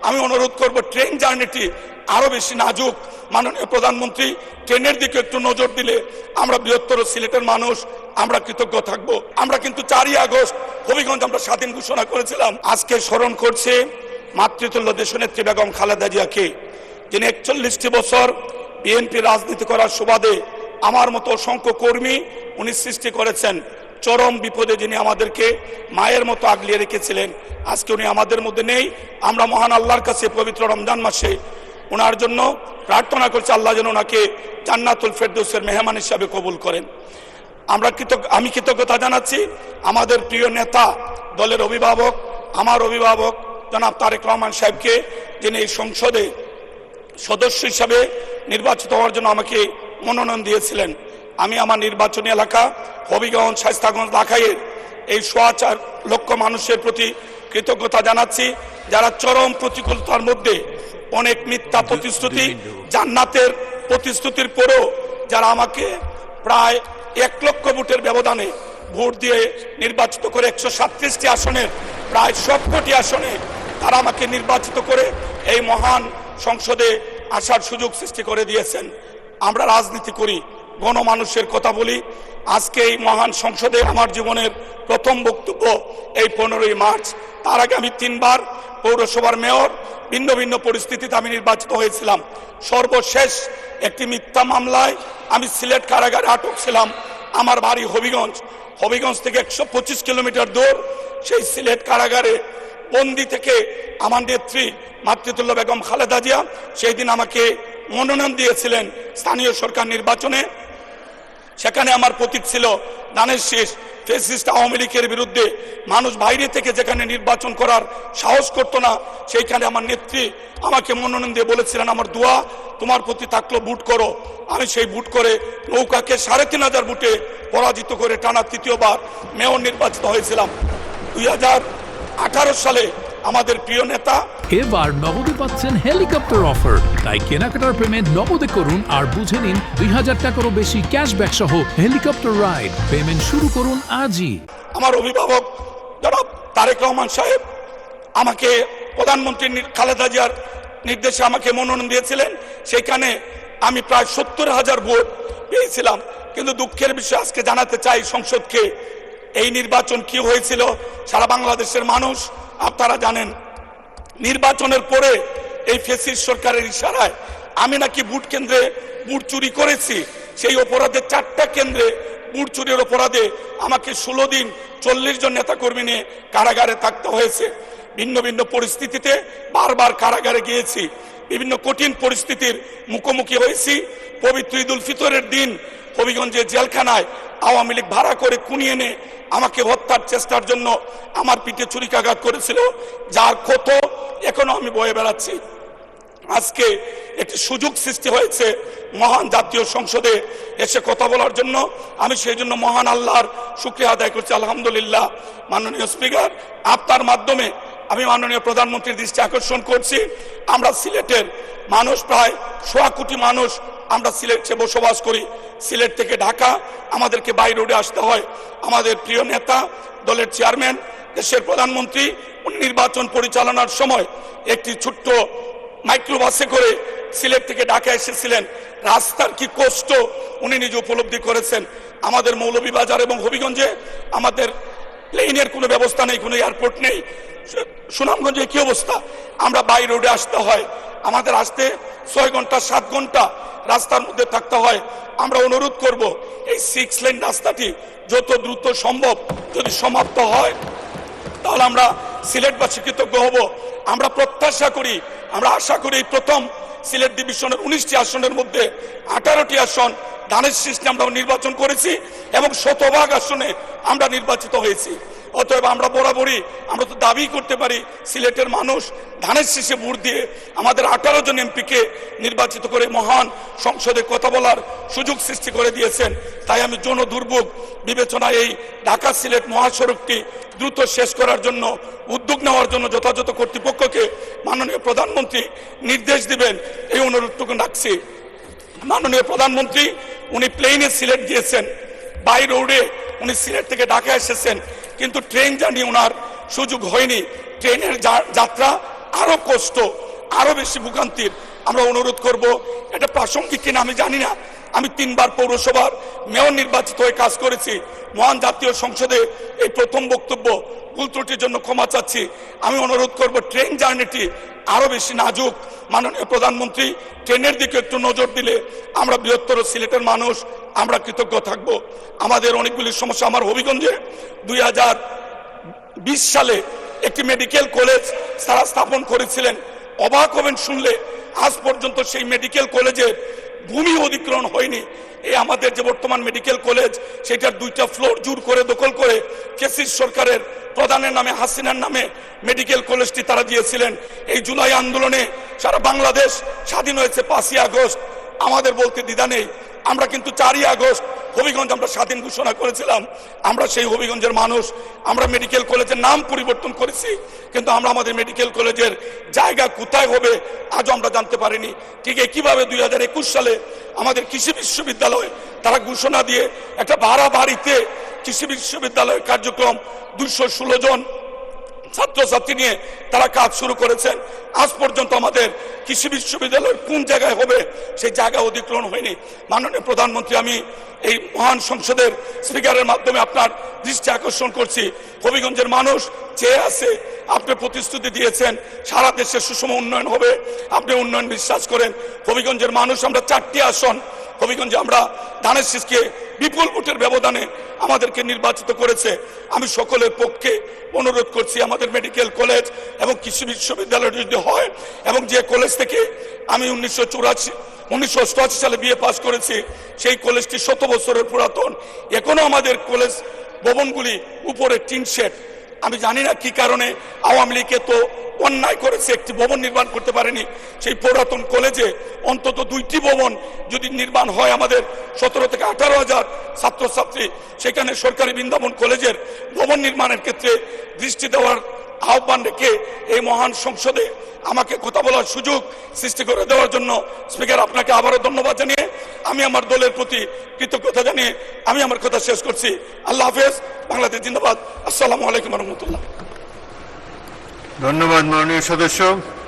আমি অনুরোধ করব ট্রেন জার্নিটি আরো বেশি নাজুক। মাননীয় প্রধানমন্ত্রী ট্রেনের দিকে একটু নজর দিলে আমরা বৃহত্তর সিলেটের মানুষ আমরা কৃতজ্ঞ থাকব। আমরা কিন্তু 4ই আগস্ট হবিগঞ্জ আমরা স্বাধীন ঘোষণা করেছিলাম। আজকে স্মরণ করছে মাতৃতুল্য দেশনেত্রী বেগম খালেদা জিয়াকে, যিনি 41টি বছর বিএনপি রাজনীতি করার সুবাদে আমার মতো অসংখ্য কর্মী উনি সৃষ্টি করেছেন। চরম বিপদে যিনি আমাদেরকে মায়ের মতো আগলিয়ে রেখেছিলেন, আজকে উনি আমাদের মধ্যে নেই। আমরা মহান আল্লাহর কাছে পবিত্র রমজান মাসে ওনার জন্য প্রার্থনা করছি, আল্লাহ যেন ওনাকে জান্নাতুল ফেরদৌসের মেহমান হিসাবে কবুল করেন। আমি কৃতজ্ঞতা জানাচ্ছি আমাদের প্রিয় নেতা, দলের অভিভাবক, আমার অভিভাবক জনাব তারেক রহমান সাহেবকে, যিনি এই সংসদে সদস্য হিসাবে নির্বাচিত হওয়ার জন্য আমাকে মনোনয়ন দিয়েছিলেন। আমি আমার নির্বাচনী এলাকা হবিগঞ্জ, শায়েস্তাগঞ্জ, লাখাইয়ের এই 4.25 লক্ষ মানুষের প্রতি কৃতজ্ঞতা জানাচ্ছি, যারা চরম প্রতিকূলতার মধ্যে অনেক মিথ্যা প্রতিশ্রুতি, জান্নাতের প্রতিশ্রুতির পরেও যারা আমাকে প্রায় 1 লক্ষ ভোটের ব্যবধানে ভোট দিয়ে নির্বাচিত করে 137টি আসনের প্রায় সবকটি আসনে তারা আমাকে নির্বাচিত করে এই মহান সংসদে আসার সুযোগ সৃষ্টি করে দিয়েছেন। আমরা রাজনীতি করি, গণমানুষের কথা বলি। আজকে এই মহান সংসদে আমার জীবনের প্রথম বক্তব্য এই 15ই মার্চ। তার আগে আমি 3 বার পৌরসভার মেয়র, ভিন্ন ভিন্ন পরিস্থিতিতে আমি নির্বাচিত হয়েছিলাম। সর্বশেষ একটি মিথ্যা মামলায় আমি সিলেট কারাগারে আটক ছিলাম। আমার বাড়ি হবিগঞ্জ থেকে 125 কিলোমিটার দূর। সেই সিলেট কারাগারে বন্দি থেকে আমার নেত্রী মাতৃতুল্য বেগম খালেদা জিয়া সেই দিন আমাকে মনোনয়ন দিয়েছিলেন স্থানীয় সরকার নির্বাচনে। সেখানে আমার প্রতীক ছিল ধানের শীষ। ফ্যাসিস্ট আওয়ামী লীগের বিরুদ্ধে মানুষ বাইরে থেকে যেখানে নির্বাচন করার সাহস করতো না, সেইখানে আমার নেত্রী আমাকে মনোনয়ন দিয়ে বলেছিলেন, আমার দোয়া তোমার প্রতি থাকলো, ভোট করো। আমি সেই ভোট করে নৌকাকে 3500 ভোটে পরাজিত করে টানা 3য়বার মেয়র নির্বাচিত হয়েছিলাম। 2018 সালে আমাদের প্রিয় নেতা এবার নগদে পাচ্ছেন হেলিকপ্টার অফার, তাই কেনাকাটার পেমেন্ট নগদে করুন আর বুঝে নিন 2000 টাকারও বেশি ক্যাশব্যাক সহ হেলিকপ্টার রাইড। পেমেন্ট শুরু করুন আজই। আমার অভিভাবক জনাব তারেক রহমান সাহেব আমাকে প্রধানমন্ত্রী খালেদা জিয়ার নির্দেশে আমাকে মনোনয়ন দিয়েছিলেন। সেখানে আমি প্রায় 70,000 ভোট পেয়েছিলাম। কিন্তু দুঃখের বিষয় আজকে জানাতে চাই সংসদকে, এই নির্বাচন কি হয়েছিল সারা বাংলাদেশের মানুষ আপনারা জানেন। নির্বাচনের পরে এই ফ্যাসিস্ট সরকারের ইশারায় আমি নাকি ভোট কেন্দ্রে ভোট চুরি করেছি। সেই অপরাধে 4টা কেন্দ্রে ভোট চুরির অপরাধে আমাকে 16 দিন 40 জন নেতাকর্মী নিয়ে কারাগারে থাকতে হয়েছে। ভিন্ন ভিন্ন পরিস্থিতিতে বারবার কারাগারে গিয়েছি, বিভিন্ন কঠিন পরিস্থিতির মুখোমুখি হয়েছি। পবিত্র ঈদুল ফিতরের দিন হবিগঞ্জে জেলখানায় আওয়ামী লীগ ভাড়া করে কুনিয়ে এনে আমাকে হত্যার চেষ্টার জন্য আমার পিঠে ছুরিকাঘাত করেছিল, যার ক্ষত এখনো আমি বয়ে বেড়াচ্ছি। আজকে একটি সুযোগ সৃষ্টি হয়েছে মহান জাতীয় সংসদে এসে কথা বলার জন্য। আমি সেই জন্য মহান আল্লাহর শুকরিয়া আদায় করছি, আলহামদুলিল্লাহ। মাননীয় স্পিকার, আপনার মাধ্যমে আমি মাননীয় প্রধানমন্ত্রীর দৃষ্টি আকর্ষণ করছি, আমরা সিলেটের মানুষ প্রায় 1.25 কোটি মানুষ আমরা সিলেটে বসবাস করি। সিলেট থেকে ঢাকা আমাদেরকে বাই রোডে আসতে হয়। আমাদের প্রিয় নেতা, দলের চেয়ারম্যান, দেশের প্রধানমন্ত্রী নির্বাচন পরিচালনার সময় একটি ছোট্ট মাইক্রোবাসে করে সিলেট থেকে ঢাকা এসেছিলেন। রাস্তার কি কষ্ট উনি নিজে উপলব্ধি করেছেন। আমাদের মৌলভীবাজার এবং হবিগঞ্জে আমাদের প্লেনের কোনো ব্যবস্থা নেই, কোনো এয়ারপোর্ট নেই। সুনামগঞ্জে কি অবস্থা, আমরা বাই রোডে আসতে হয়, আমাদের আসতে 6 ঘন্টা 7 ঘন্টা রাস্তার মধ্যে থাকতে হয়। আমরা অনুরোধ করব এই 6 লেন রাস্তাটি যত দ্রুত সম্ভব যদি সমাপ্ত হয় তাহলে আমরা সিলেটবাসী কৃতজ্ঞ হব। আমরা প্রত্যাশা করি, আমরা আশা করি প্রথম সিলেট ডিভিশনের 19টি আসনের মধ্যে 18টি আসন ধানের শীষে আমরা নির্বাচন করেছি এবং 100% আসনে আমরা নির্বাচিত হয়েছি। অতএব আমরা বরাবরই আমরা তো দাবি করতে পারি সিলেটের মানুষ ধানের শীষে ভোট দিয়ে আমাদের 18 জন এমপিকে নির্বাচিত করে মহান সংসদে কথা বলার সুযোগ সৃষ্টি করে দিয়েছেন। তাই আমি জনদুর্ভোগ বিবেচনায় এই ঢাকা সিলেট মহাসড়কটি দ্রুত শেষ করার জন্য উদ্যোগ নেওয়ার জন্য যথাযথ কর্তৃপক্ষকে মাননীয় প্রধানমন্ত্রী নির্দেশ দিবেন এই অনুরোধটুকু রাখছি। মাননীয় প্রধানমন্ত্রী উনি প্লেনে সিলেট গিয়েছেন, বাই রোডে উনি সিলেট থেকে ঢাকা এসেছেন, কিন্তু ট্রেন জার্নি ওনার সুযোগ হয়নি। ট্রেনের যাত্রা আরো কষ্ট, আরো বেশি ভোগান্তির। আমরা অনুরোধ করব, এটা প্রাসঙ্গিক কিনা আমি জানি না, আমি 3 বার পৌরসভার মেয়র নির্বাচিত হয়ে কাজ করেছি। মহান জাতীয় সংসদে এই প্রথম বক্তব্য, ভুল ত্রুটির জন্য ক্ষমা চাচ্ছি। আমি অনুরোধ করব, ট্রেন জার্নিটি আরো বেশি নাজুক। মাননীয় প্রধানমন্ত্রী ট্রেনের দিকে একটু নজর দিলে আমরা বৃহত্তর সিলেটের মানুষ আমরা কৃতজ্ঞ থাকব। আমাদের অনেকগুলি সমস্যা, আমার হবিগঞ্জে 2020 সালে একটি মেডিকেল কলেজ তারা স্থাপন করেছিলেন। অবাক হবেন শুনলে, আজ পর্যন্ত সেই মেডিকেল কলেজের ভূমি অধিগ্রহণ হয়নি। এই আমাদের যে বর্তমান মেডিকেল কলেজ, সেটার 2টা ফ্লোর জোর করে দখল করে কেসির সরকারের প্রধানের নামে, হাসিনার নামে মেডিকেল কলেজটি তারা দিয়েছিলেন। এই জুলাই আন্দোলনে সারা বাংলাদেশ স্বাধীন হয়েছে 5ই আগস্ট। আমাদের বলতে দ্বিধা নেই, আমরা কিন্তু 4ই আগস্ট হবিগঞ্জ আমরা স্বাধীন ঘোষণা করেছিলাম। আমরা সেই হবিগঞ্জের মানুষ, আমরা মেডিকেল কলেজের নাম পরিবর্তন করেছি, কিন্তু আমরা আমাদের মেডিকেল কলেজের জায়গা কোথায় হবে আজও আমরা জানতে পারিনি। ঠিক একইভাবে 2021 সালে আমাদের কৃষি বিশ্ববিদ্যালয় তারা ঘোষণা দিয়ে একটা ভাড়া বাড়িতে কৃষি বিশ্ববিদ্যালয়ের কার্যক্রম 216 জন ছাত্রছাত্রী নিয়ে তারা কাজ শুরু করেছেন। আজ পর্যন্ত আমাদের কৃষি বিশ্ববিদ্যালয় কোন জায়গায় হবে সেই জায়গা অধিগ্রহণ হয়নি। মাননীয় প্রধানমন্ত্রী, আমি এই মহান সংসদের স্পিকারের মাধ্যমে আপনার দৃষ্টি আকর্ষণ করছি, হবিগঞ্জের মানুষ চেয়ে আছে, আপনি প্রতিশ্রুতি দিয়েছেন সারা দেশে সুষম উন্নয়ন হবে, আপনি উন্নয়ন বিশ্বাস করেন। হবিগঞ্জের মানুষ, আমরা 4টি আসন হবিগঞ্জে আমরা ধানের শীষকে বিপুল ভোটের ব্যবধানে আমাদেরকে নির্বাচিত করেছে। আমি সকলের পক্ষে অনুরোধ করছি, আমাদের মেডিকেল কলেজ এবং কৃষি বিশ্ববিদ্যালয় যদি হয়, এবং যে কলেজ থেকে আমি 1988 সালে বিএ পাস করেছি, সেই কলেজটি 100 বছরের পুরাতন। এখনো আমাদের কলেজ ভবনগুলি উপরে টিন শেড। আমি জানি না কি কারণে আওয়ামী লীগে তো অন্যায় করেছে, একটি ভবন নির্মাণ করতে পারেনি। সেই পুরাতন কলেজে অন্তত 2টি ভবন যদি নির্মাণ হয়, আমাদের 17 থেকে 18 হাজার ছাত্রছাত্রী, সেখানে সরকারি বৃন্দাবন কলেজের ভবন নির্মাণের ক্ষেত্রে দৃষ্টি দেওয়ার আহ্বান রেখে এই মহান সংসদে আমাকে কথা বলার সুযোগ সৃষ্টি করে দেওয়ার জন্য স্পিকার, আপনাকে আবারও ধন্যবাদ জানিয়ে আমি আমার দলের প্রতি কৃতজ্ঞতা জানিয়ে আমি আমার কথা শেষ করছি। আল্লাহ হাফেজ, বাংলাদেশ জিন্দাবাদ। আসসালামু আলাইকুম রহমতুল্লাহ। ধন্যবাদ মাননীয় সদস্য।